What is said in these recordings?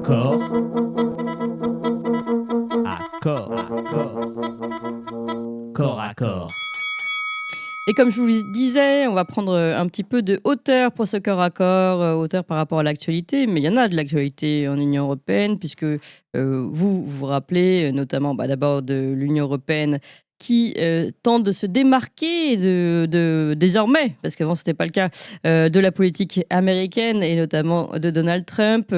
Corps à corps. Et comme je vous le disais, on va prendre un petit peu de hauteur pour ce corps à corps, hauteur par rapport à l'actualité. Mais il y en a de l'actualité en Union européenne, puisque vous vous rappelez notamment d'abord de l'Union européenne qui tente de se démarquer désormais, parce qu'avant ce n'était pas le cas, de la politique américaine et notamment de Donald Trump.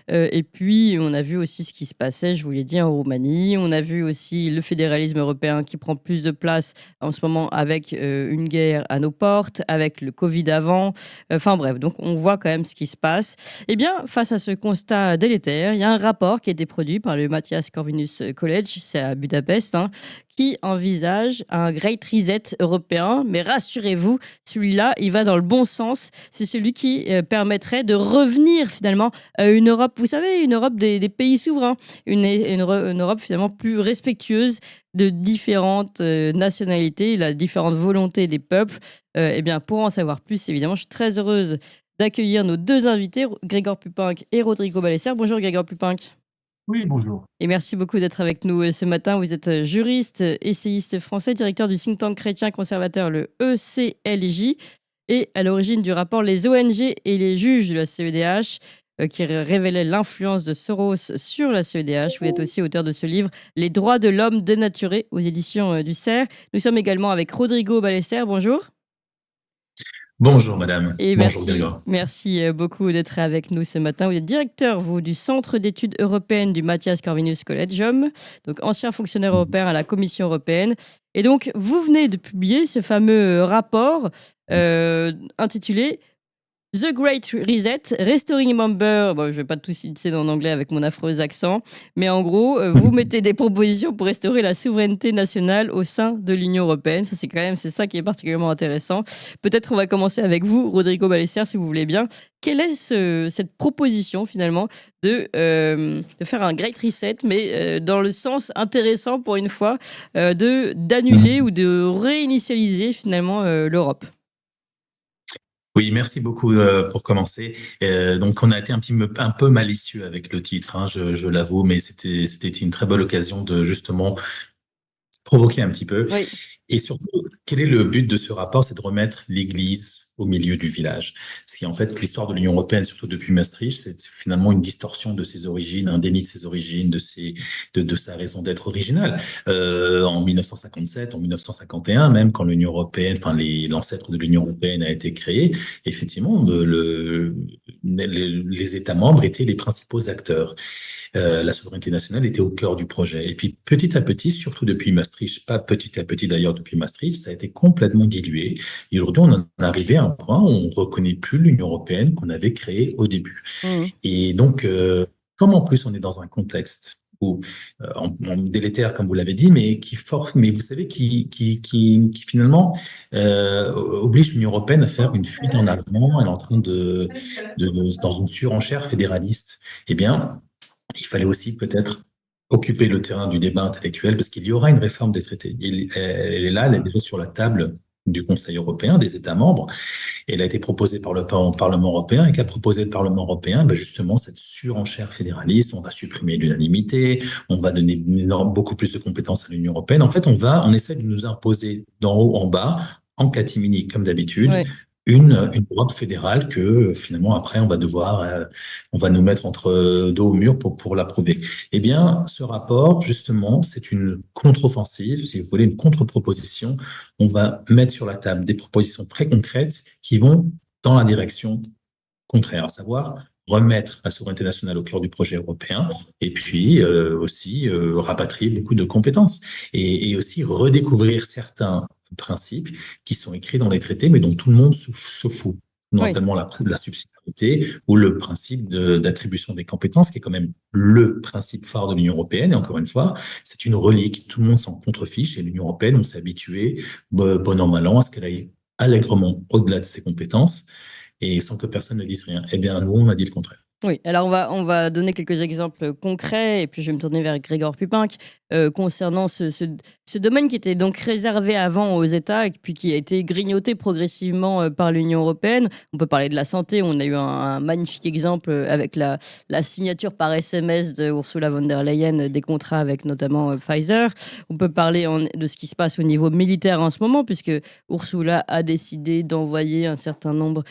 Et puis on a vu aussi ce qui se passait, je vous l'ai dit, en Roumanie. On a vu aussi le fédéralisme européen qui prend plus de place en ce moment avec une guerre à nos portes, avec le Covid avant. Enfin bref, donc on voit quand même ce qui se passe. Eh bien, face à ce constat délétère, il y a un rapport qui a été produit par le Matthias Corvinus College, c'est à Budapest, qui envisage un Great Reset européen. Mais rassurez-vous, celui-là, il va dans le bon sens. C'est celui qui permettrait de revenir finalement à une Europe, vous savez, une Europe des pays souverains, une Europe finalement plus respectueuse de différentes nationalités, la différente volonté des peuples. Eh bien, pour en savoir plus, évidemment, je suis très heureuse d'accueillir nos deux invités, Gregor Pupinck et Rodrigo Ballester. Bonjour Gregor Pupinck. Oui, bonjour. Et merci beaucoup d'être avec nous ce matin. Vous êtes juriste, essayiste français, directeur du think tank chrétien conservateur, le ECLJ, et à l'origine du rapport Les ONG et les juges de la CEDH, qui révélait l'influence de Soros sur la CEDH. Vous êtes aussi auteur de ce livre, Les droits de l'homme dénaturés, aux éditions du CERF. Nous sommes également avec Rodrigo Ballester. Bonjour. Bonjour madame. Et bonjour Grégoire. merci beaucoup d'être avec nous ce matin. Vous êtes directeur, vous, du Centre d'études européennes du Matthias Corvinus Collegium, donc ancien fonctionnaire européen à la Commission européenne. Et donc, vous venez de publier ce fameux rapport intitulé The Great Reset, Restoring Member. Bon, je ne vais pas tout citer en anglais avec mon affreux accent, mais en gros, vous mettez des propositions pour restaurer la souveraineté nationale au sein de l'Union européenne. Ça, c'est ça qui est particulièrement intéressant. Peut-être on va commencer avec vous, Rodrigo Ballester, si vous voulez bien. Quelle est cette proposition finalement de faire un Great Reset, mais dans le sens intéressant pour une fois, d'annuler ou de réinitialiser finalement l'Europe? Oui, merci beaucoup pour commencer. Donc, on a été un peu malicieux avec le titre, je l'avoue, mais c'était une très bonne occasion de justement provoquer un petit peu. Oui. Et surtout, quel est le but de ce rapport? C'est de remettre l'Église au milieu du village. Ce qui, en fait, l'histoire de l'Union européenne, surtout depuis Maastricht, c'est finalement une distorsion de ses origines, un déni de ses origines, de sa raison d'être originale. En 1957, en 1951, même quand l'Union européenne, l'ancêtre de l'Union européenne a été créé, effectivement, les États membres étaient les principaux acteurs. La souveraineté nationale était au cœur du projet. Et puis, petit à petit, surtout depuis Maastricht, pas petit à petit d'ailleurs depuis Maastricht, ça a été complètement dilué. Et aujourd'hui, on en est arrivé à un point où on ne reconnaît plus l'Union européenne qu'on avait créée au début. Et donc, comme en plus on est dans un contexte où en délétère, comme vous l'avez dit, mais mais vous savez, qui finalement oblige l'Union européenne à faire une fuite en avant. Elle est en train dans une surenchère fédéraliste. Eh bien, il fallait aussi peut-être occuper le terrain du débat intellectuel parce qu'il y aura une réforme des traités. Elle est là, elle est déjà sur la table du Conseil européen, des États membres. Elle a été proposée par le Parlement européen et qu'a proposé le Parlement européen, justement, cette surenchère fédéraliste. On va supprimer l'unanimité, on va donner beaucoup plus de compétences à l'Union européenne. En fait, on essaie de nous imposer d'en haut en bas, en catimini, comme d'habitude, Ouais. une Europe fédérale que finalement après on va nous mettre entre dos au mur pour l'approuver. Eh bien, ce rapport, justement, c'est une contre-offensive, si vous voulez, une contre-proposition. On va mettre sur la table des propositions très concrètes qui vont dans la direction contraire, à savoir remettre la souveraineté nationale au cœur du projet européen et puis aussi rapatrier beaucoup de compétences et aussi redécouvrir certains principes qui sont écrits dans les traités mais dont tout le monde se fout, notamment la subsidiarité ou le principe d'attribution des compétences qui est quand même le principe phare de l'Union européenne et encore une fois, c'est une relique, tout le monde s'en contrefiche et l'Union européenne, on s'est habitué, bon an mal an, à ce qu'elle aille allègrement au-delà de ses compétences et sans que personne ne dise rien. Eh bien, nous, on a dit le contraire. Oui, alors on va donner quelques exemples concrets et puis je vais me tourner vers Grégoire Pupinck concernant ce domaine qui était donc réservé avant aux États et puis qui a été grignoté progressivement par l'Union européenne. On peut parler de la santé, on a eu un magnifique exemple avec la signature par SMS de Ursula von der Leyen des contrats avec notamment Pfizer. On peut parler de ce qui se passe au niveau militaire en ce moment puisque Ursula a décidé d'envoyer un certain nombre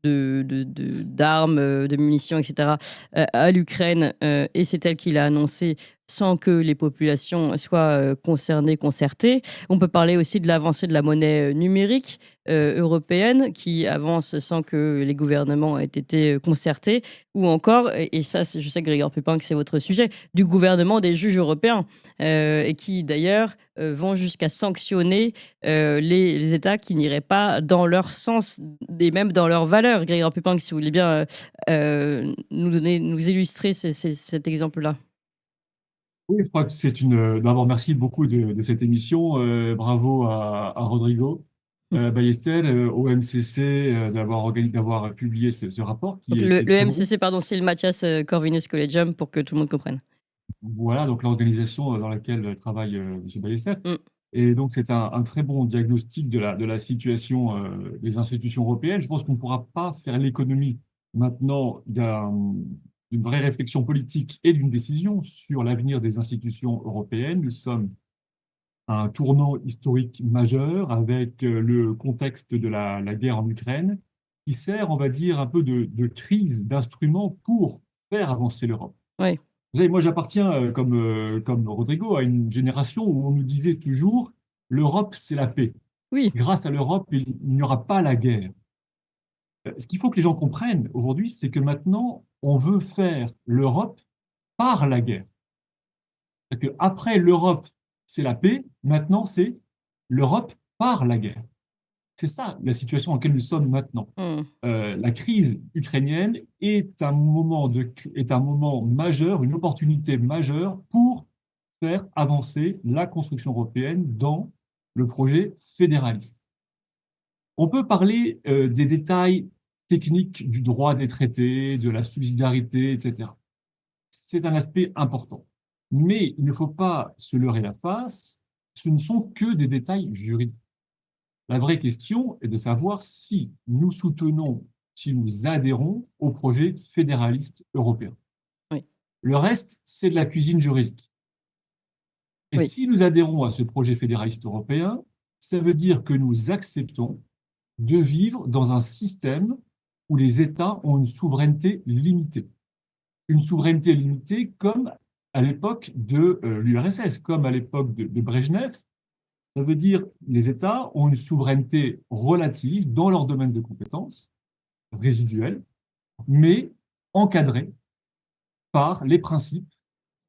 d'armes, de munitions, etc., à l'Ukraine. Et c'est elle qui l'a annoncé sans que les populations soient concernées, concertées. On peut parler aussi de l'avancée de la monnaie numérique européenne qui avance sans que les gouvernements aient été concertés. Ou encore, et ça, je sais, Grégoire Pupin, que c'est votre sujet, du gouvernement des juges européens et qui, d'ailleurs, vont jusqu'à sanctionner les États qui n'iraient pas dans leur sens et même dans leurs valeurs. Grégoire Pupin, si vous voulez bien nous illustrer cet exemple-là. Oui, je crois que c'est une. D'abord, merci beaucoup de cette émission. Bravo à Rodrigo Ballester, au MCC, d'avoir publié ce rapport Donc qui est le très bon. MCC, pardon, c'est le Matthias Corvinus Collegium pour que tout le monde comprenne. Voilà, donc l'organisation dans laquelle travaille M. Ballester. Mm. Et donc, c'est un très bon diagnostic de la situation des institutions européennes. Je pense qu'on ne pourra pas faire l'économie maintenant d'une vraie réflexion politique et d'une décision sur l'avenir des institutions européennes. Nous sommes à un tournant historique majeur avec le contexte de la guerre en Ukraine qui sert, on va dire, un peu de crise d'instruments pour faire avancer l'Europe. Oui. Vous savez, moi, j'appartiens, comme Rodrigo, à une génération où on nous disait toujours l'Europe, c'est la paix. Oui. Grâce à l'Europe, il n'y aura pas la guerre. Ce qu'il faut que les gens comprennent aujourd'hui, c'est que maintenant, on veut faire l'Europe par la guerre. C'est-à-dire qu'après l'Europe, c'est la paix, maintenant, c'est l'Europe par la guerre. C'est ça la situation dans laquelle nous sommes maintenant. Mm. La crise ukrainienne est un moment majeur, une opportunité majeure pour faire avancer la construction européenne dans le projet fédéraliste. On peut parler des détails techniques du droit des traités, de la subsidiarité, etc. C'est un aspect important. Mais il ne faut pas se leurrer la face, ce ne sont que des détails juridiques. La vraie question est de savoir si nous soutenons, si nous adhérons au projet fédéraliste européen. Oui. Le reste, c'est de la cuisine juridique. Et Oui. si nous adhérons à ce projet fédéraliste européen, ça veut dire que nous acceptons de vivre dans un système où les États ont une souveraineté limitée. Une souveraineté limitée comme à l'époque de l'URSS, comme à l'époque de Brejnev. Ça veut dire que les États ont une souveraineté relative dans leur domaine de compétences, résiduelle, mais encadrée par les principes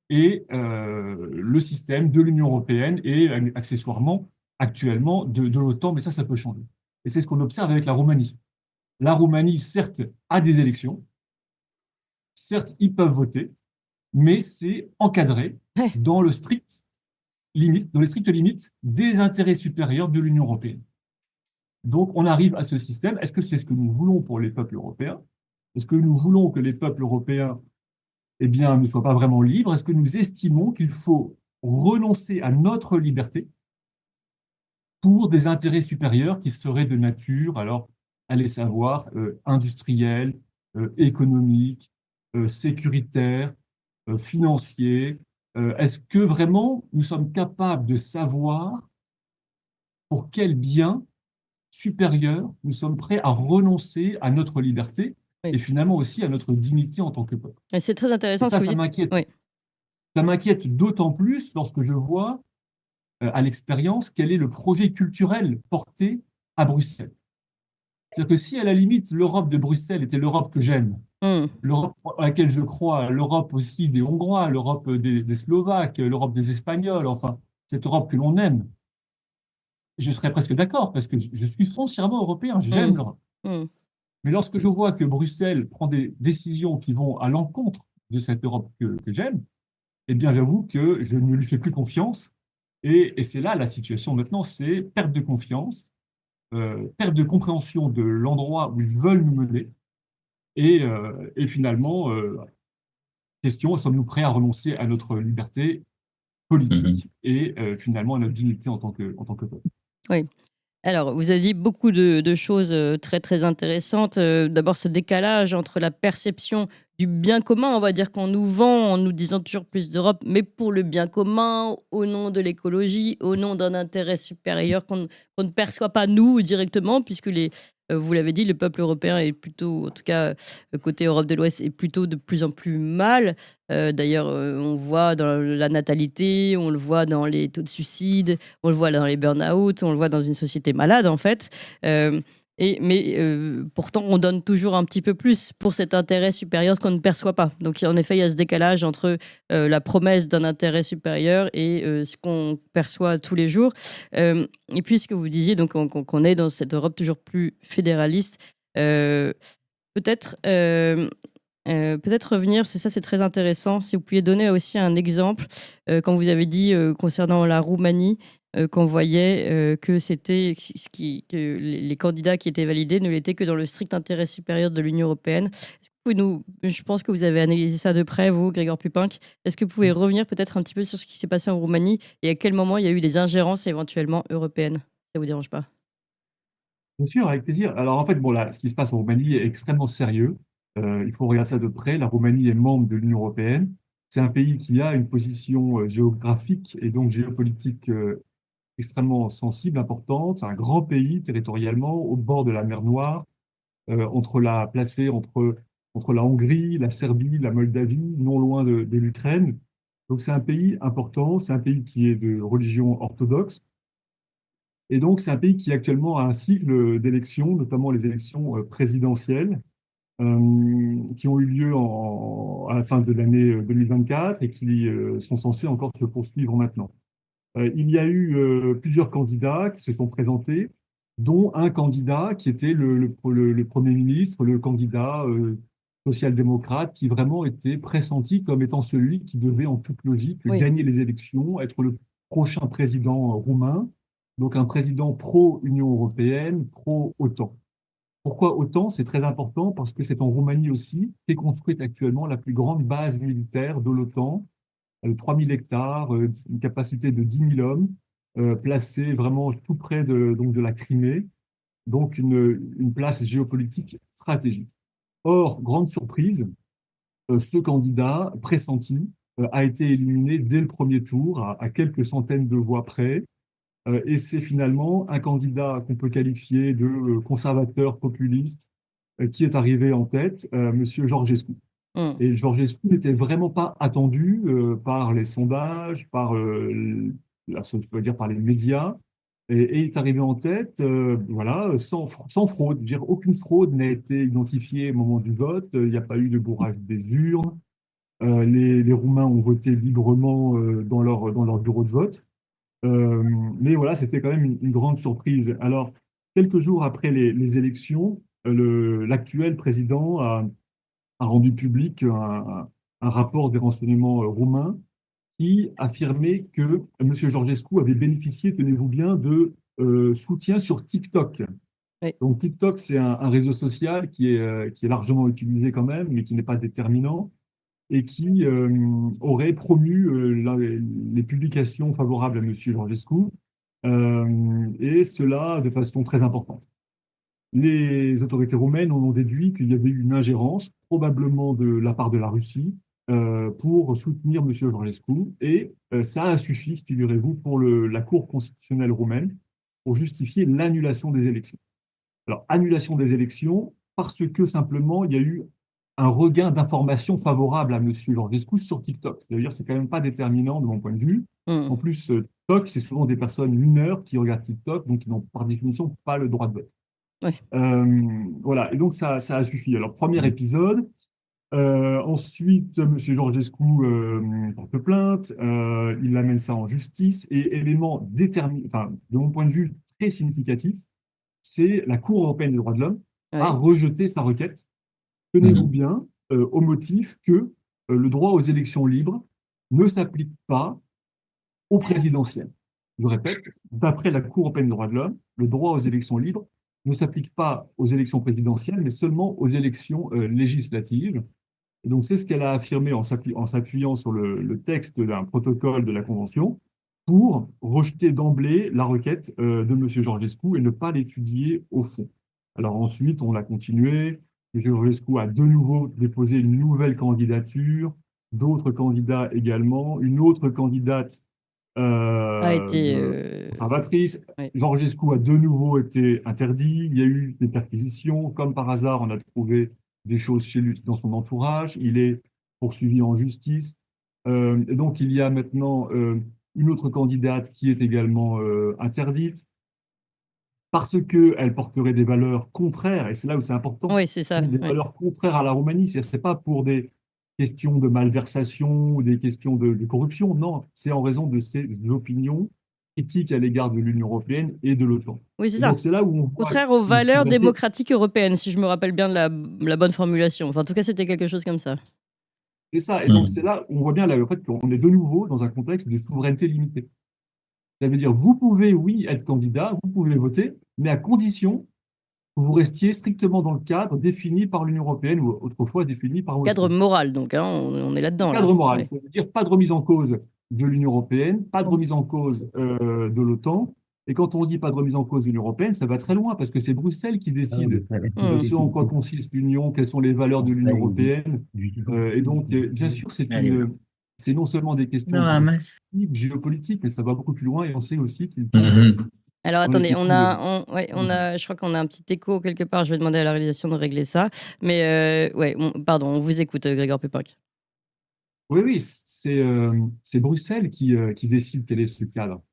et le système de l'Union européenne et accessoirement, actuellement, de l'OTAN, mais ça peut changer. Et c'est ce qu'on observe avec la Roumanie. La Roumanie, certes, a des élections, certes, ils peuvent voter, mais c'est encadré Ouais. dans les strictes limites des intérêts supérieurs de l'Union européenne. Donc, on arrive à ce système. Est-ce que c'est ce que nous voulons pour les peuples européens? Est-ce que nous voulons que les peuples européens ne soient pas vraiment libres? Est-ce que nous estimons qu'il faut renoncer à notre liberté pour des intérêts supérieurs qui seraient de nature, alors, allez savoir, industrielle, économique, sécuritaire, financier? Est-ce que vraiment nous sommes capables de savoir pour quel bien supérieur nous sommes prêts à renoncer à notre liberté et finalement aussi à notre dignité en tant que peuple? Et c'est très intéressant Et ce que vous ça dites. m'inquiète. Oui. Ça m'inquiète d'autant plus lorsque je vois à l'expérience quel est le projet culturel porté à Bruxelles. C'est-à-dire que si à la limite l'Europe de Bruxelles était l'Europe que j'aime, Mm. l'Europe à laquelle je crois, l'Europe aussi des Hongrois, l'Europe des Slovaques, l'Europe des Espagnols, enfin cette Europe que l'on aime, je serais presque d'accord parce que je suis foncièrement européen, j'aime Mm. l'Europe. Mm. Mais lorsque je vois que Bruxelles prend des décisions qui vont à l'encontre de cette Europe que j'aime, eh bien j'avoue que je ne lui fais plus confiance. Et c'est là la situation maintenant, c'est perte de confiance, perte de compréhension de l'endroit où ils veulent nous mener. Et finalement, question, sommes-nous prêts à renoncer à notre liberté Mhm. politique et finalement à notre dignité en tant que peuple? Oui. Alors, vous avez dit beaucoup de choses très, très intéressantes. D'abord, ce décalage entre la perception du bien commun, on va dire qu'on nous vend en nous disant toujours plus d'Europe, mais pour le bien commun, au nom de l'écologie, au nom d'un intérêt supérieur qu'on ne perçoit pas nous directement, puisque vous l'avez dit, le peuple européen est plutôt, en tout cas, côté Europe de l'Ouest, est plutôt de plus en plus mal. D'ailleurs, on voit dans la natalité, on le voit dans les taux de suicide, on le voit dans les burn-out, on le voit dans une société malade en fait. Euh, mais pourtant, on donne toujours un petit peu plus pour cet intérêt supérieur qu'on ne perçoit pas. Donc, en effet, il y a ce décalage entre la promesse d'un intérêt supérieur et ce qu'on perçoit tous les jours. Et puis, ce que vous disiez, donc, qu'on est dans cette Europe toujours plus fédéraliste, euh, peut-être. Peut-être revenir, c'est ça, c'est très intéressant. Si vous pouviez donner aussi un exemple, quand vous avez dit concernant la Roumanie, qu'on voyait que que les candidats qui étaient validés ne l'étaient que dans le strict intérêt supérieur de l'Union européenne. Est-ce que vous pouvez je pense que vous avez analysé ça de près, vous, Grégoire Pupinck. Est-ce que vous pouvez revenir peut-être un petit peu sur ce qui s'est passé en Roumanie et à quel moment il y a eu des ingérences éventuellement européennes? Ça vous dérange pas? Bien sûr, avec plaisir. Alors en fait, bon, là, ce qui se passe en Roumanie est extrêmement sérieux. Il faut regarder ça de près. La Roumanie est membre de l'Union européenne. C'est un pays qui a une position géographique et donc géopolitique extrêmement sensible, importante. C'est un grand pays territorialement, au bord de la mer Noire, placé entre la Hongrie, la Serbie, la Moldavie, non loin de l'Ukraine. Donc c'est un pays important, c'est un pays qui est de religion orthodoxe. Et donc c'est un pays qui actuellement a un cycle d'élections, notamment les élections présidentielles, qui ont eu lieu à la fin de l'année 2024 et qui sont censées encore se poursuivre maintenant. Il y a eu plusieurs candidats qui se sont présentés, dont un candidat qui était le Premier ministre, le candidat social-démocrate, qui vraiment était pressenti comme étant celui qui devait en toute logique Oui. gagner les élections, être le prochain président roumain, donc un président pro-Union européenne, pro-OTAN. Pourquoi OTAN? C'est très important parce que c'est en Roumanie aussi qu'est construite actuellement la plus grande base militaire de l'OTAN, 3000 hectares, une capacité de 10 000 hommes, placée vraiment tout près donc de la Crimée, donc une place géopolitique stratégique. Or, grande surprise, ce candidat pressenti a été éliminé dès le premier tour, à quelques centaines de voix près, et c'est finalement un candidat qu'on peut qualifier de conservateur populiste qui est arrivé en tête, Monsieur Georgescu. Mm. Et Georgescu n'était vraiment pas attendu par les sondages, je peux dire par les médias, et est arrivé en tête, voilà, sans fraude. Je veux dire, aucune fraude n'a été identifiée au moment du vote. Il n'y a pas eu de bourrage des urnes. Les Roumains ont voté librement dans leur bureau de vote. Euh, mais voilà, c'était quand même une grande surprise. Alors, quelques jours après les élections, l'actuel président a rendu public un rapport des renseignements roumains qui affirmait que M. Georgescu avait bénéficié, tenez-vous bien, de soutien sur TikTok. Oui. Donc TikTok, c'est un réseau social qui est largement utilisé quand même, mais qui n'est pas déterminant, et qui aurait promu les publications favorables à M. Georgescu, et cela de façon très importante. Les autorités roumaines en ont déduit qu'il y avait eu une ingérence, probablement de la part de la Russie, pour soutenir M. Georgescu. Et ça a suffi, figurez-vous, pour la Cour constitutionnelle roumaine pour justifier l'annulation des élections. Alors, annulation des élections parce que simplement, il y a eu un regain d'informations favorables à M. Georgescu sur TikTok. C'est-à-dire, c'est quand même pas déterminant de mon point de vue. Mm. En plus, TikTok, c'est souvent des personnes mineures qui regardent TikTok, donc qui n'ont par définition pas le droit de vote. Oui. Voilà, et donc ça a suffi. Alors, premier épisode. Ensuite, M. Georgescu porte plainte, il amène ça en justice, et élément enfin, de mon point de vue très significatif, c'est la Cour européenne des droits de l'homme a Oui. rejeté sa requête, tenez-vous Mhm. bien, au motif que le droit aux élections libres ne s'applique pas aux présidentielles. Je répète, d'après la Cour européenne des droits de l'homme, le droit aux élections libres ne s'applique pas aux élections présidentielles, mais seulement aux élections législatives. Et donc, c'est ce qu'elle a affirmé en s'appuyant sur le texte d'un protocole de la Convention pour rejeter d'emblée la requête de M. Georgescu et ne pas l'étudier au fond. Alors ensuite, on l'a continué. M. Georgescu a de nouveau déposé une nouvelle candidature, d'autres candidats également, une autre candidate A été. conservatrice. Ouais. Georgescu a de nouveau été interdit. Il y a eu des perquisitions. Comme par hasard, on a trouvé des choses chez lui, dans son entourage. Il est poursuivi en justice. Et donc, il y a maintenant une autre candidate qui est également interdite parce qu'elle porterait des valeurs contraires, et c'est là où c'est important, Oui, c'est ça. des Ouais. valeurs contraires à la Roumanie. C'est-à-dire, c'est pas pour des questions de malversation ou des questions de corruption, non, c'est en raison de ses opinions critiques à l'égard de l'Union européenne et de l'OTAN. Oui, c'est Et ça. donc, c'est là où on voit Contraire aux une valeurs souveraineté. démocratiques européennes, si je me rappelle bien de la bonne formulation. Enfin, en tout cas, c'était quelque chose comme ça. C'est ça. Et donc, c'est là où on voit bien là, en fait, qu'on est de nouveau dans un contexte de souveraineté limitée. Ça veut dire, vous pouvez, oui, être candidat, vous pouvez voter, mais à condition que vous restiez strictement dans le cadre défini par l'Union européenne ou autrefois défini par Cadre Maastricht. moral, donc, hein, on est là-dedans, là. Cadre moral, Ouais. ça veut dire pas de remise en cause de l'Union européenne, pas de remise en cause de l'OTAN. Et quand on dit pas de remise en cause de l'Union européenne, ça va très loin parce que c'est Bruxelles qui décide de ce en quoi consiste l'Union, quelles sont les valeurs de l'Union européenne. Et donc, bien sûr, c'est non seulement des questions géopolitiques, mais ça va beaucoup plus loin et on sait aussi qu'il pense Alors dans les attendez, questions je crois qu'on a un petit écho quelque part. Je vais demander à la réalisation de régler ça. Mais pardon, on vous écoute, Grégoire Pépinck. Oui, oui, c'est Bruxelles qui décide quel est ce cadre.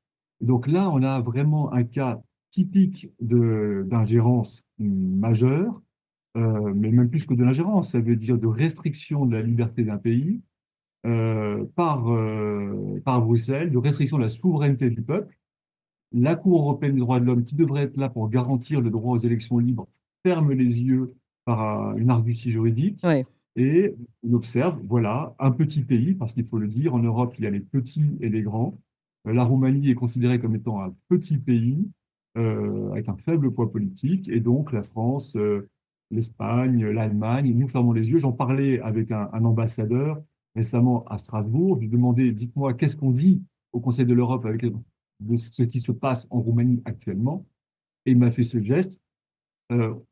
Et donc là, on a vraiment un cas typique d'ingérence majeure, mais même plus que de l'ingérence, ça veut dire de restriction de la liberté d'un pays par Bruxelles, de restriction de la souveraineté du peuple. La Cour européenne des droits de l'homme, qui devrait être là pour garantir le droit aux élections libres, ferme les yeux par une argutie juridique. Ouais. Et on observe, voilà, un petit pays, parce qu'il faut le dire, en Europe, il y a les petits et les grands. La Roumanie est considérée comme étant un petit pays avec un faible poids politique, et donc la France, l'Espagne, l'Allemagne, nous fermons les yeux. J'en parlais avec un ambassadeur récemment à Strasbourg. Je lui demandais, dites-moi, qu'est-ce qu'on dit au Conseil de l'Europe de ce qui se passe en Roumanie actuellement? Et il m'a fait ce geste.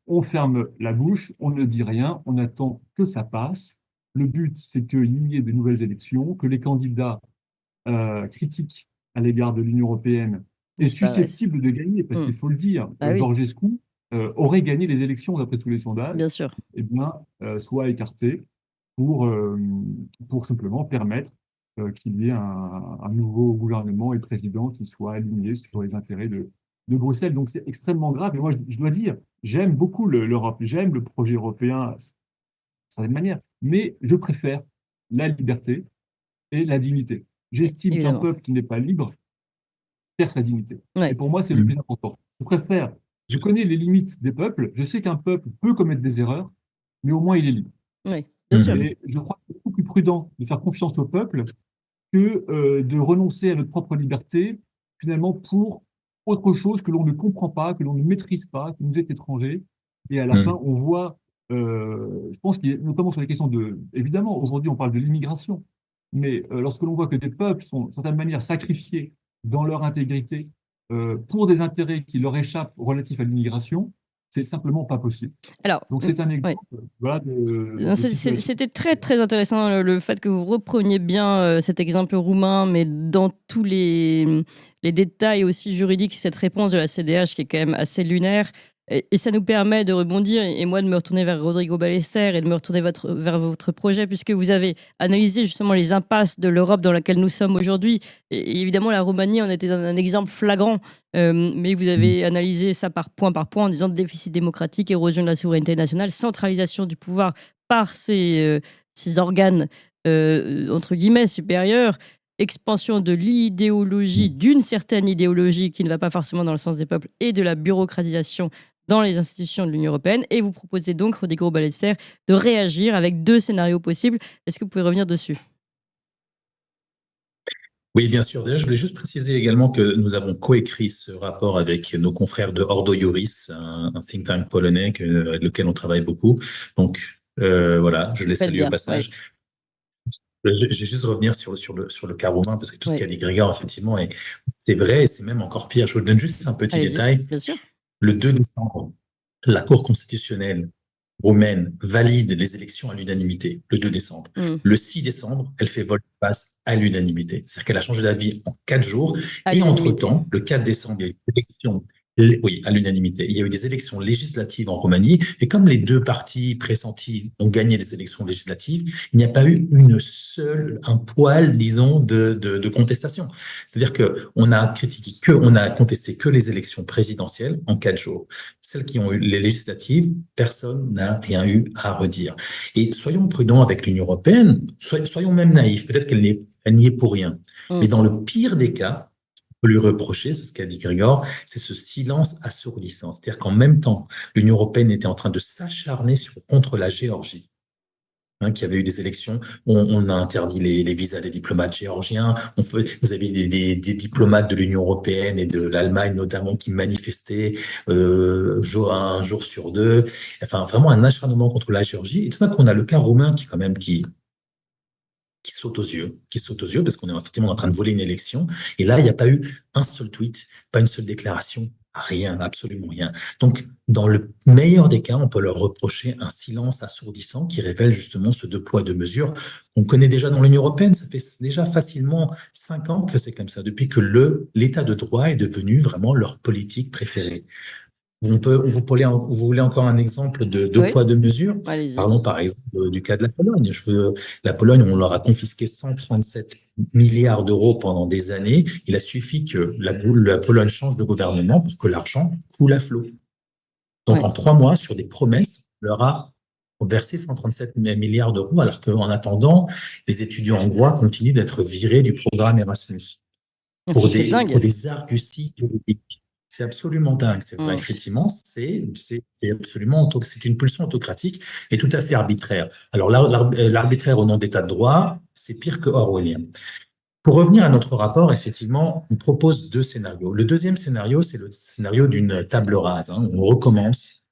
On ferme la bouche, on ne dit rien, on attend que ça passe. Le but, c'est qu'il y ait de nouvelles élections, que les candidats critiques à l'égard de l'Union européenne est susceptible de gagner, parce qu'il faut le dire, Bah oui. Georgescu aurait gagné les élections d'après tous les sondages, Bien sûr. eh bien, soit écarté pour simplement permettre qu'il y ait un nouveau gouvernement et président qui soit aligné sur les intérêts de Bruxelles. Donc c'est extrêmement grave. Et moi, je dois dire, j'aime beaucoup l'Europe, j'aime le projet européen, d'une certaine manière, mais je préfère la liberté et la dignité. J'estime qu'un Évidemment. peuple qui n'est pas libre perd sa dignité. Ouais. Et pour moi, c'est le plus important. Je connais les limites des peuples, je sais qu'un peuple peut commettre des erreurs, mais au moins il est libre. Oui, bien sûr. Et je crois que c'est beaucoup plus prudent de faire confiance au peuple que de renoncer à notre propre liberté, finalement, pour autre chose que l'on ne comprend pas, que l'on ne maîtrise pas, qui nous est étranger. Et à la fin, on voit, je pense qu'il y a, notamment sur les questions évidemment, aujourd'hui, on parle de l'immigration, mais lorsque l'on voit que des peuples sont, d'une certaine manière, sacrifiés dans leur intégrité pour des intérêts qui leur échappent relatifs à l'immigration, c'est simplement pas possible. Alors, donc c'est un exemple voilà, de situation. C'était très très intéressant le fait que vous repreniez bien cet exemple roumain, mais dans tous les détails aussi juridiques, cette réponse de la CDH qui est quand même assez lunaire. Et ça nous permet de rebondir et moi de me retourner vers Rodrigo Ballester et de me retourner vers votre projet, puisque vous avez analysé justement les impasses de l'Europe dans laquelle nous sommes aujourd'hui. Et évidemment, la Roumanie en était un exemple flagrant, mais vous avez analysé ça par point en disant déficit démocratique, érosion de la souveraineté nationale, centralisation du pouvoir par ces organes entre guillemets supérieurs, expansion de l'idéologie, d'une certaine idéologie qui ne va pas forcément dans le sens des peuples, et de la bureaucratisation dans les institutions de l'Union européenne. Et vous proposez donc, Rodrigo Ballester, de réagir avec deux scénarios possibles. Est-ce que vous pouvez revenir dessus ? Oui, bien sûr. Déjà, je voulais juste préciser également que nous avons coécrit ce rapport avec nos confrères de Ordo Iuris, un think tank polonais avec lequel on travaille beaucoup. Donc, voilà, je les Faites salue au bien, oui. passage. Je vais juste revenir sur le cas roumain, parce que tout ce Oui. qu'a dit Grégor, effectivement, c'est vrai, et c'est même encore pire. Je vous donne juste un petit Allez-y, détail. bien sûr. Le 2 décembre, la Cour constitutionnelle roumaine valide les élections à l'unanimité, le 2 décembre. Hmm. Le 6 décembre, elle fait volte-face à l'unanimité. C'est-à-dire qu'elle a changé d'avis en 4 jours. À Et l'unanimité. entre-temps, le 4 décembre, il y a eu des élections. Oui, à l'unanimité. Il y a eu des élections législatives en Roumanie. Et comme les deux partis pressentis ont gagné les élections législatives, il n'y a pas eu un poil, disons, de contestation. C'est-à-dire qu'on a critiqué on a contesté que les élections présidentielles en 4 jours. Celles qui ont eu les législatives, personne n'a rien eu à redire. Et soyons prudents avec l'Union européenne, soyons même naïfs, peut-être elle n'y est pour rien. Hmm. Mais dans le pire des cas, on peut lui reprocher, c'est ce qu'a dit Grégor, c'est ce silence assourdissant. C'est-à-dire qu'en même temps, l'Union européenne était en train de s'acharner contre la Géorgie, qu'il y avait eu des élections, on a interdit les visas des diplomates géorgiens, vous avez des diplomates de l'Union européenne et de l'Allemagne notamment qui manifestaient un jour sur deux, enfin vraiment un acharnement contre la Géorgie. Et tout d'un coup, on a le cas roumain qui quand même qui saute aux yeux, parce qu'on est effectivement en train de voler une élection. Et là, il n'y a pas eu un seul tweet, pas une seule déclaration, rien, absolument rien. Donc, dans le meilleur des cas, on peut leur reprocher un silence assourdissant qui révèle justement ce deux poids, deux mesures. On connaît déjà dans l'Union européenne, ça fait déjà facilement 5 ans que c'est comme ça, depuis que l'état de droit est devenu vraiment leur politique préférée. Vous voulez encore un exemple de deux Oui, poids, deux mesures? allez-y. Parlons par exemple du cas de la Pologne. La Pologne, on leur a confisqué 137 milliards d'euros pendant des années. Il a suffi que la Pologne change de gouvernement pour que l'argent coule à flot. Donc Ouais. en 3 mois, sur des promesses, on leur a versé 137 milliards d'euros, alors qu'en attendant, les étudiants hongrois continuent d'être virés du programme Erasmus C'est dingue. pour des arguties juridiques. C'est absolument dingue, c'est vrai. Hmm. Effectivement, c'est absolument, c'est une pulsion autocratique et tout à fait arbitraire. Alors, l'arbitraire au nom d'état de droit, c'est pire que orwellien. Pour revenir à notre rapport, effectivement, on propose 2 scénarios. Le deuxième scénario, c'est le scénario d'une table rase. On recommence.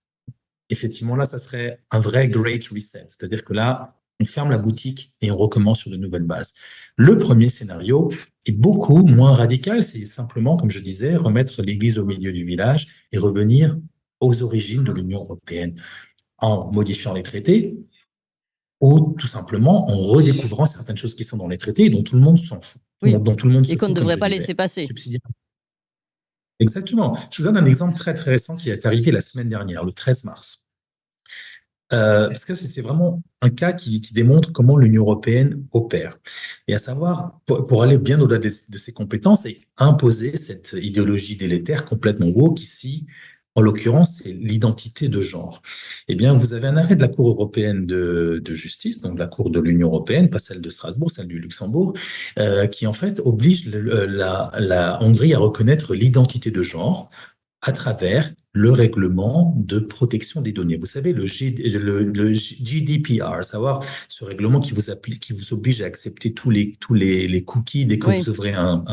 Effectivement, là, ça serait un vrai great reset. C'est-à-dire que là, on ferme la boutique et on recommence sur de nouvelles bases. Le premier scénario est beaucoup moins radical. C'est simplement, comme je disais, remettre l'église au milieu du village et revenir aux origines de l'Union européenne en modifiant les traités ou tout simplement en redécouvrant certaines choses qui sont dans les traités et dont tout le monde s'en fout. Oui. Dont tout le monde Et se qu'on ne fout, comme devrait je pas disais. laisser passer. Subsidiaire. Exactement. Je vous donne un exemple très très récent qui est arrivé la semaine dernière, le 13 mars. Parce que c'est vraiment un cas qui démontre comment l'Union européenne opère. Et à savoir, pour aller bien au-delà de ses compétences et imposer cette idéologie délétère complètement woke ici, en l'occurrence, c'est l'identité de genre. Eh bien, vous avez un arrêt de la Cour européenne de justice, donc la Cour de l'Union européenne, pas celle de Strasbourg, celle du Luxembourg, qui en fait oblige la Hongrie à reconnaître l'identité de genre à travers le règlement de protection des données. Vous savez, le GDPR, à savoir ce règlement qui vous oblige à accepter tous les cookies dès que Oui. vous ouvrez un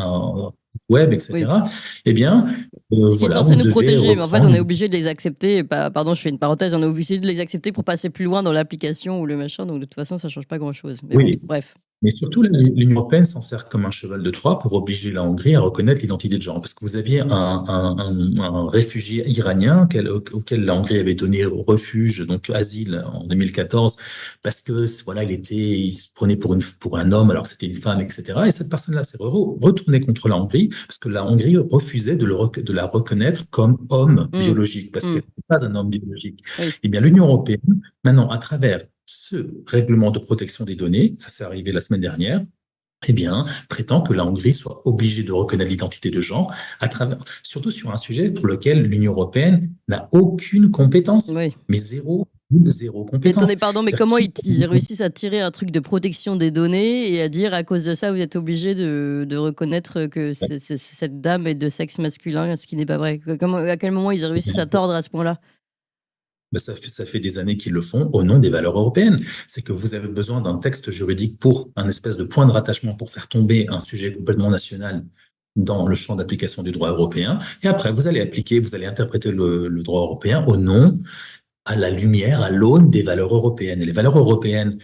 web, etc. Oui. Eh bien, Ce qui est voilà, censé vous nous devez protéger, mais en fait, on est reprendre. obligé de les accepter. Pardon, je fais une parenthèse, on est obligé de les accepter pour passer plus loin dans l'application ou le machin. Donc, de toute façon, ça change pas grand-chose. Mais bon, Oui, bref. mais surtout, l'Union européenne s'en sert comme un cheval de Troie pour obliger la Hongrie à reconnaître l'identité de genre. Parce que vous aviez un réfugié iranien auquel la Hongrie avait donné refuge, donc asile, en 2014, parce que voilà, il se prenait pour un homme alors que c'était une femme, etc. Et cette personne-là s'est retournée contre la Hongrie parce que la Hongrie refusait de la reconnaître comme homme Mm. biologique, parce qu'elle n'est pas un homme biologique. Oui. Eh bien, l'Union européenne, maintenant, à travers ce règlement de protection des données, ça s'est arrivé la semaine dernière, eh bien, prétend que la Hongrie soit obligée de reconnaître l'identité de genre surtout sur un sujet pour lequel l'Union européenne n'a aucune compétence, Oui. mais zéro Mais compétence. attendez, pardon, mais C'est-à-dire comment qui- ils réussissent à tirer un truc de protection des données et à dire à cause de ça, vous êtes obligé de reconnaître que cette dame est de sexe masculin, ce qui n'est pas vrai? À quel moment ils réussissent à tordre à ce point-là? Ben, ça fait des années qu'ils le font au nom des valeurs européennes. C'est que vous avez besoin d'un texte juridique pour un espèce de point de rattachement pour faire tomber un sujet complètement national dans le champ d'application du droit européen. Et après, vous allez appliquer, vous allez interpréter le droit européen au nom, à la lumière, à l'aune des valeurs européennes. Et les valeurs européennes,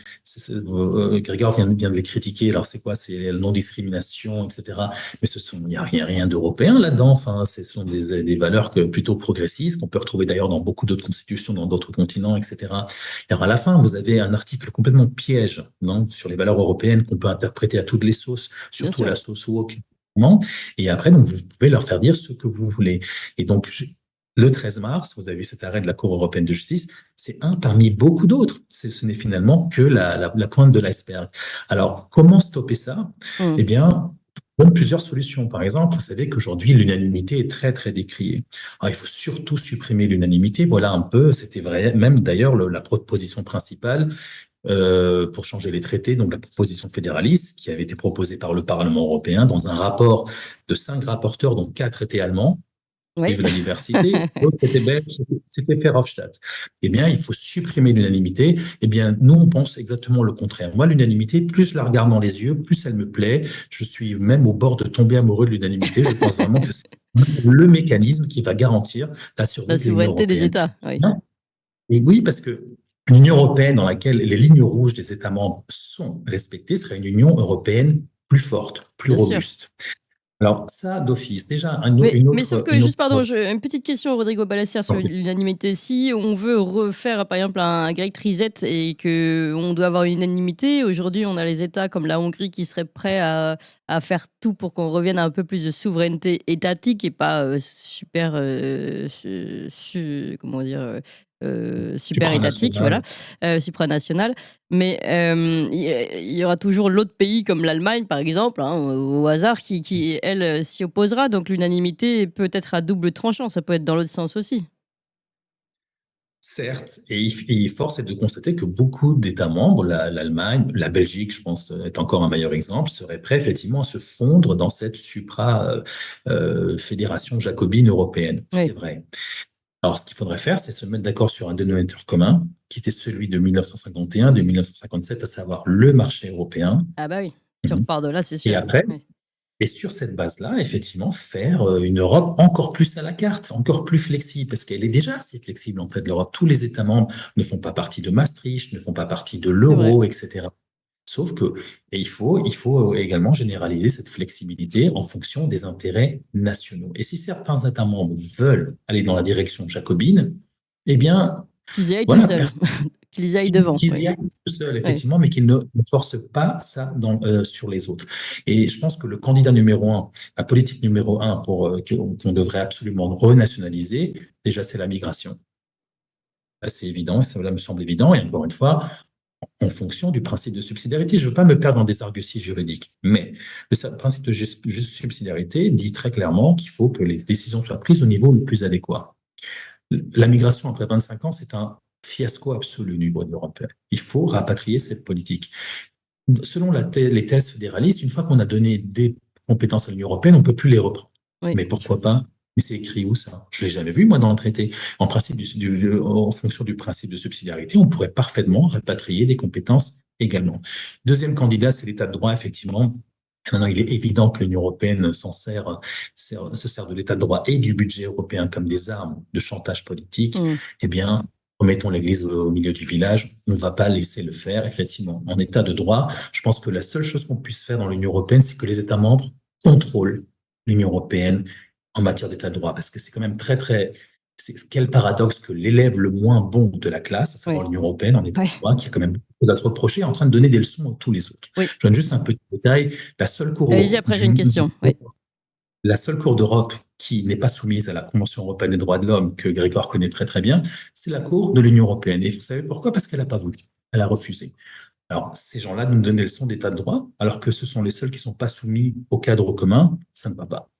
Grégor vient de les critiquer. Alors, c'est quoi? C'est la non-discrimination, etc. Mais il n'y a rien d'européen là-dedans. Enfin, ce sont des valeurs plutôt progressistes qu'on peut retrouver d'ailleurs dans beaucoup d'autres constitutions, dans d'autres continents, etc. Et alors, à la fin, vous avez un article complètement piège, non, sur les valeurs européennes qu'on peut interpréter à toutes les sauces, Bien surtout sûr. la sauce woke. Et après, donc, vous pouvez leur faire dire ce que vous voulez. Et donc, le 13 mars, vous avez vu cet arrêt de la Cour européenne de justice, c'est un parmi beaucoup d'autres. Ce n'est finalement que la pointe de l'iceberg. Alors, comment stopper ça? Mm. Eh bien, il y a plusieurs solutions. Par exemple, vous savez qu'aujourd'hui, l'unanimité est très, très décriée. Alors, il faut surtout supprimer l'unanimité. Voilà un peu, c'était vrai, même d'ailleurs la proposition principale pour changer les traités, donc la proposition fédéraliste qui avait été proposée par le Parlement européen dans un rapport de 5 rapporteurs, dont 4 étaient allemands. Oui. Vive la diversité. L'autre était belge, c'était Verhofstadt. Eh bien, il faut supprimer l'unanimité. Eh bien, nous, on pense exactement le contraire. Moi, l'unanimité, plus je la regarde dans les yeux, plus elle me plaît. Je suis même au bord de tomber amoureux de l'unanimité. Je pense vraiment que c'est le mécanisme qui va garantir la survie La de l'Union souveraineté des européenne. États. Oui. Et oui, parce que une Union européenne dans laquelle les lignes rouges des États membres sont respectées serait une Union européenne plus forte, plus Bien sûr. robuste. Alors ça, d'office, déjà Mais sauf que, juste pardon, une petite question, Rodrigo Balacer, sur l'unanimité. Si on veut refaire, par exemple, un Great Reset et qu'on doit avoir une unanimité, aujourd'hui, on a les États comme la Hongrie qui seraient prêts à faire tout pour qu'on revienne à un peu plus de souveraineté étatique et pas super, comment dire, super étatique, voilà, supranational. Mais il y aura toujours l'autre pays comme l'Allemagne, par exemple, hein, au hasard, qui elle, s'y opposera. Donc l'unanimité peut être à double tranchant. Ça peut être dans l'autre sens aussi. Certes, et force est de constater que beaucoup d'États membres, l'Allemagne, la Belgique, je pense, est encore un meilleur exemple, seraient prêts effectivement à se fondre dans cette fédération jacobine européenne. Oui. C'est vrai. Alors, ce qu'il faudrait faire, c'est se mettre d'accord sur un dénominateur commun, qui était celui de 1951, de 1957, à savoir le marché européen. Ah bah oui, tu repars de là, c'est sûr. Et après, Oui. et sur cette base-là, effectivement, faire une Europe encore plus à la carte, encore plus flexible, parce qu'elle est déjà assez flexible, en fait, l'Europe. Tous les États membres ne font pas partie de Maastricht, ne font pas partie de l'euro, etc. Sauf que, et il faut également généraliser cette flexibilité en fonction des intérêts nationaux. Et si certains États membres veulent aller dans la direction jacobine, eh bien, qu'ils y aillent voilà, tout seuls, qu'ils y aillent devant. qu'ils y aillent tout seuls, effectivement, mais qu'ils ne forcent pas ça sur les autres. Et je pense que le candidat numéro 1, la politique numéro 1 qu'on devrait absolument renationaliser, déjà, c'est la migration. Là, c'est évident, et ça me semble évident. Et encore une fois, en fonction du principe de subsidiarité. Je ne veux pas me perdre dans des arguties juridiques, mais le principe de subsidiarité dit très clairement qu'il faut que les décisions soient prises au niveau le plus adéquat. La migration après 25 ans, c'est un fiasco absolu au niveau de l'Europe. Il faut rapatrier cette politique. Selon les thèses fédéralistes, une fois qu'on a donné des compétences à l'Union européenne, on ne peut plus les reprendre. Oui. Mais pourquoi pas? Mais c'est écrit où ça? Je l'ai jamais vu, moi, dans le traité. En principe, en fonction du principe de subsidiarité, on pourrait parfaitement rapatrier des compétences également. Deuxième candidat, c'est l'état de droit, effectivement. Maintenant, il est évident que l'Union européenne se sert de l'état de droit et du budget européen comme des armes de chantage politique. Eh bien, remettons l'église au milieu du village. On ne va pas laisser le faire, effectivement. En état de droit, je pense que la seule chose qu'on puisse faire dans l'Union européenne, c'est que les États membres contrôlent l'Union européenne en matière d'état de droit, parce que c'est quand même quel paradoxe que l'élève le moins bon de la classe, à savoir l'Union européenne en état de droit, qui a quand même beaucoup à se reprocher, est en train de donner des leçons à tous les autres. Je donne juste un petit détail. La seule cour après, j'ai une question. La seule cour d'Europe qui n'est pas soumise à la Convention européenne des droits de l'homme, que Grégoire connaît très très bien, c'est la cour de l'Union européenne. Et vous savez pourquoi? Parce qu'elle n'a pas voulu. Elle a refusé. Alors, ces gens-là nous donnent des leçons d'état de droit, alors que ce sont les seuls qui ne sont pas soumis au cadre commun, ça ne va pas.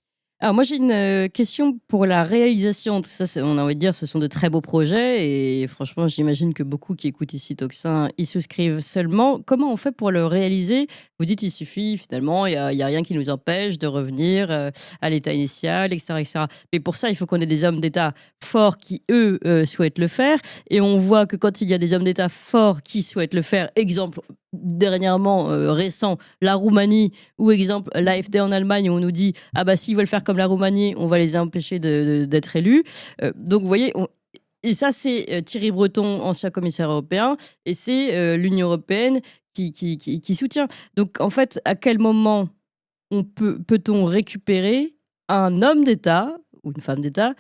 Alors moi j'ai une question pour la réalisation. Tout ça, on a envie de dire, ce sont de très beaux projets et franchement, j'imagine que beaucoup qui écoutent ici Toxin y souscrivent seulement. Comment on fait pour le réaliser? Vous dites il suffit finalement, il y a rien qui nous empêche de revenir à l'état initial, etc., etc. Mais pour ça, il faut qu'on ait des hommes d'État forts qui, eux, souhaitent le faire. Et on voit que quand il y a des hommes d'État forts qui souhaitent le faire, exemple dernièrement récent, la Roumanie, ou exemple l'AfD en Allemagne, où on nous dit ah bah s'ils veulent faire comme la Roumanie, on va les empêcher d'être élus. Donc vous voyez, et ça c'est Thierry Breton, ancien commissaire européen, et c'est l'Union européenne qui soutient. Donc en fait, à quel moment peut-on récupérer un homme d'État ou une femme d'État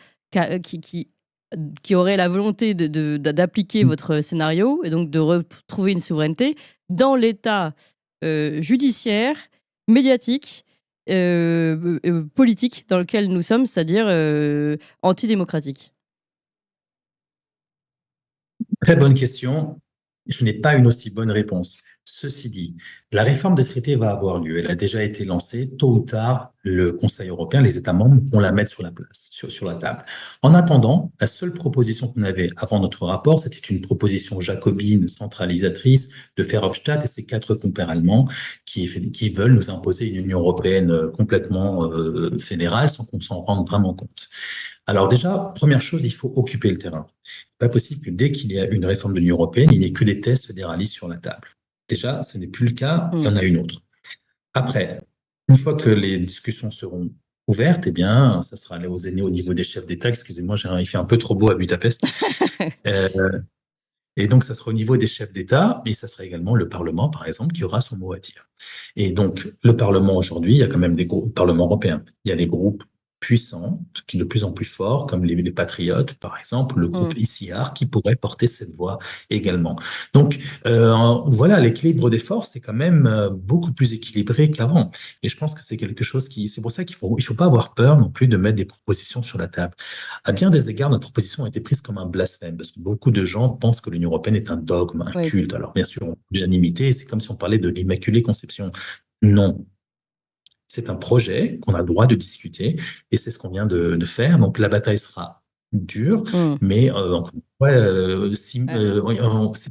qui aurait la volonté d'appliquer votre scénario et donc de retrouver une souveraineté dans l'état judiciaire, médiatique, politique dans lequel nous sommes, c'est-à-dire antidémocratique? Très bonne question. Je n'ai pas une aussi bonne réponse. Ceci dit, la réforme des traités va avoir lieu. Elle a déjà été lancée. Tôt ou tard, le Conseil européen, les États membres vont la mettre sur la place, sur la table. En attendant, la seule proposition qu'on avait avant notre rapport, c'était une proposition jacobine, centralisatrice de Verhofstadt et ses 4 compères allemands qui veulent nous imposer une Union européenne complètement fédérale sans qu'on s'en rende vraiment compte. Alors déjà, première chose, il faut occuper le terrain. Pas possible que dès qu'il y a une réforme de l'Union européenne, il n'y ait que des thèses fédéralistes sur la table. Déjà, ce n'est plus le cas, il y en a une autre. Après, une fois que les discussions seront ouvertes, eh bien, ça sera au niveau des chefs d'État. Excusez-moi, il fait un peu trop beau à Budapest. Et donc, ça sera au niveau des chefs d'État, et ça sera également le Parlement, par exemple, qui aura son mot à dire. Et donc, le Parlement aujourd'hui, il y a quand même des groupes, le Parlement européen, il y a des groupes puissants, qui de plus en plus forts, comme les Patriotes, par exemple, le groupe ICR, qui pourrait porter cette voix également. Donc, voilà, l'équilibre des forces est quand même beaucoup plus équilibré qu'avant. Et je pense que c'est quelque chose c'est pour ça qu'il faut pas avoir peur non plus de mettre des propositions sur la table. À bien des égards, notre proposition a été prise comme un blasphème, parce que beaucoup de gens pensent que l'Union européenne est un dogme, un culte. Alors, bien sûr, l'unanimité, c'est comme si on parlait de l'Immaculée Conception. Non. C'est un projet qu'on a le droit de discuter et c'est ce qu'on vient de faire. Donc, la bataille sera dure, mais c'est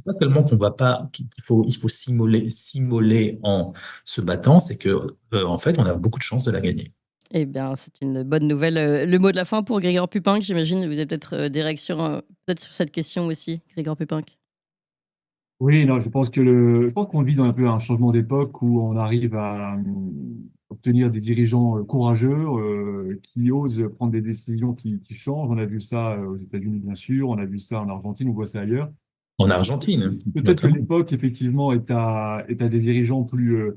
pas seulement qu'il faut s'immoler en se battant, c'est que en fait, on a beaucoup de chances de la gagner. Eh bien, c'est une bonne nouvelle. Le mot de la fin pour Grégoire Pupinck, j'imagine. Vous avez peut-être des réactions peut-être sur cette question aussi, Grégoire Pupinck. Oui, non, je pense qu'on vit dans un peu un changement d'époque où on arrive à obtenir des dirigeants courageux qui osent prendre des décisions qui changent. On a vu ça aux États-Unis, bien sûr, on a vu ça en Argentine, on voit ça ailleurs. En Argentine, Peut-être que notamment. l'époque, effectivement, est à des dirigeants plus,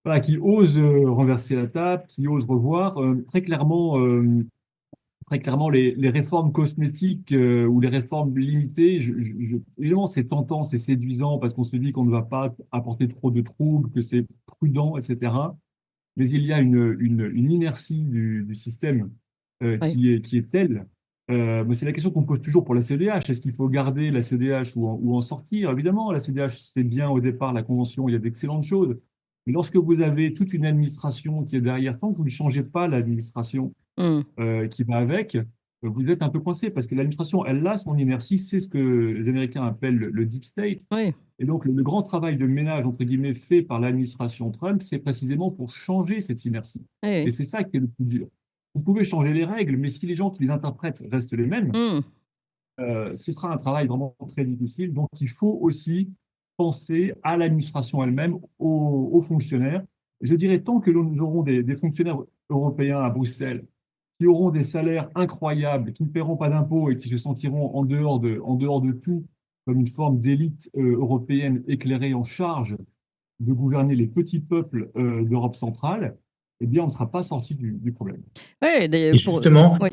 voilà, qui osent renverser la table, qui osent revoir. Très clairement, les réformes cosmétiques ou les réformes limitées, évidemment, c'est tentant, c'est séduisant parce qu'on se dit qu'on ne va pas apporter trop de troubles, que c'est prudent, etc. Mais il y a une inertie du système qui est telle. Mais c'est la question qu'on pose toujours pour la CEDH. Est-ce qu'il faut garder la CEDH ou en sortir? Évidemment, la CEDH, c'est bien au départ, la Convention, il y a d'excellentes choses. Mais lorsque vous avez toute une administration qui est derrière, tant que vous ne changez pas l'administration, qui va avec, vous êtes un peu coincé parce que l'administration, elle a son inertie, c'est ce que les Américains appellent le deep state. Oui. Et donc, le grand travail de ménage, entre guillemets, fait par l'administration Trump, c'est précisément pour changer cette inertie. Oui. Et c'est ça qui est le plus dur. Vous pouvez changer les règles, mais si les gens qui les interprètent restent les mêmes, ce sera un travail vraiment très difficile. Donc, il faut aussi penser à l'administration elle-même, aux fonctionnaires. Je dirais, tant que nous aurons des fonctionnaires européens à Bruxelles qui auront des salaires incroyables, qui ne paieront pas d'impôts et qui se sentiront en dehors de tout, comme une forme d'élite européenne éclairée en charge de gouverner les petits peuples d'Europe centrale, eh bien, on ne sera pas sorti du problème. Ouais, Et justement, oui.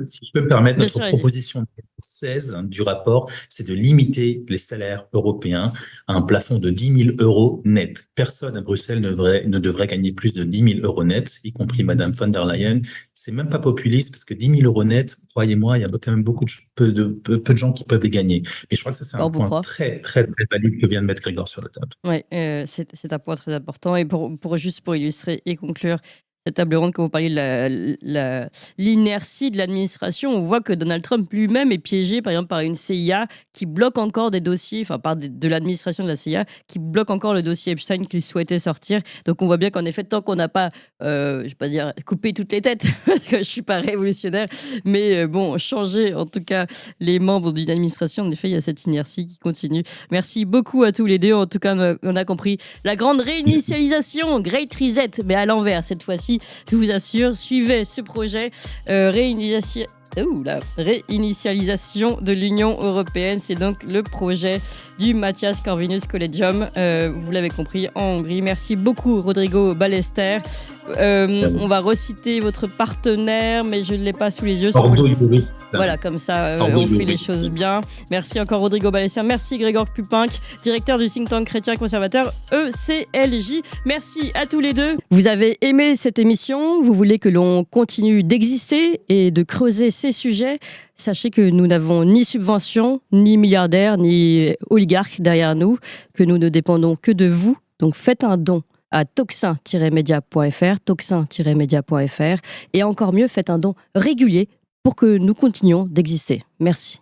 si je peux me permettre, Bien notre sûr, vas-y. proposition 16 du rapport, c'est de limiter les salaires européens à un plafond de 10 000 euros net. Personne à Bruxelles ne devrait gagner plus de 10 000 euros net, y compris Madame von der Leyen. C'est même pas populiste parce que 10 000 euros net, croyez-moi, il y a quand même peu de gens qui peuvent les gagner. Et je crois que ça, c'est un point très, très, très valide que vient de mettre Grégoire sur la table. Oui, c'est un point très important. Et juste pour illustrer et conclure cette table ronde, quand vous parliez de l'inertie de l'administration, on voit que Donald Trump lui-même est piégé, par exemple, par une CIA qui bloque encore des dossiers, enfin, de l'administration de la CIA, qui bloque encore le dossier Epstein qu'il souhaitait sortir. Donc, on voit bien qu'en effet, tant qu'on n'a pas, je vais pas dire coupé toutes les têtes, parce que je suis pas révolutionnaire, mais bon, changer, en tout cas, les membres d'une administration, en effet, il y a cette inertie qui continue. Merci beaucoup à tous les deux. En tout cas, on a compris la grande réinitialisation, Great Reset, mais à l'envers cette fois-ci, je vous assure. Suivez ce projet la réinitialisation de l'Union européenne. C'est donc le projet du Matthias Corvinus Collegium. Vous l'avez compris, en Hongrie. Merci beaucoup, Rodrigo Ballester. On va reciter votre partenaire, mais je ne l'ai pas sous les yeux. Ordo Iuris. Voilà, comme ça, Ordo on fait les Iuris. choses bien. Merci encore, Rodrigo Ballester. Merci, Grégoire Pupinck, directeur du think tank chrétien conservateur ECLJ. Merci à tous les deux. Vous avez aimé cette émission, vous voulez que l'on continue d'exister et de creuser ces sujets. Sachez que nous n'avons ni subvention, ni milliardaires, ni oligarques derrière nous, que nous ne dépendons que de vous. Donc faites un don à toxin-media.fr, toxin-media.fr, et encore mieux, faites un don régulier pour que nous continuions d'exister. Merci.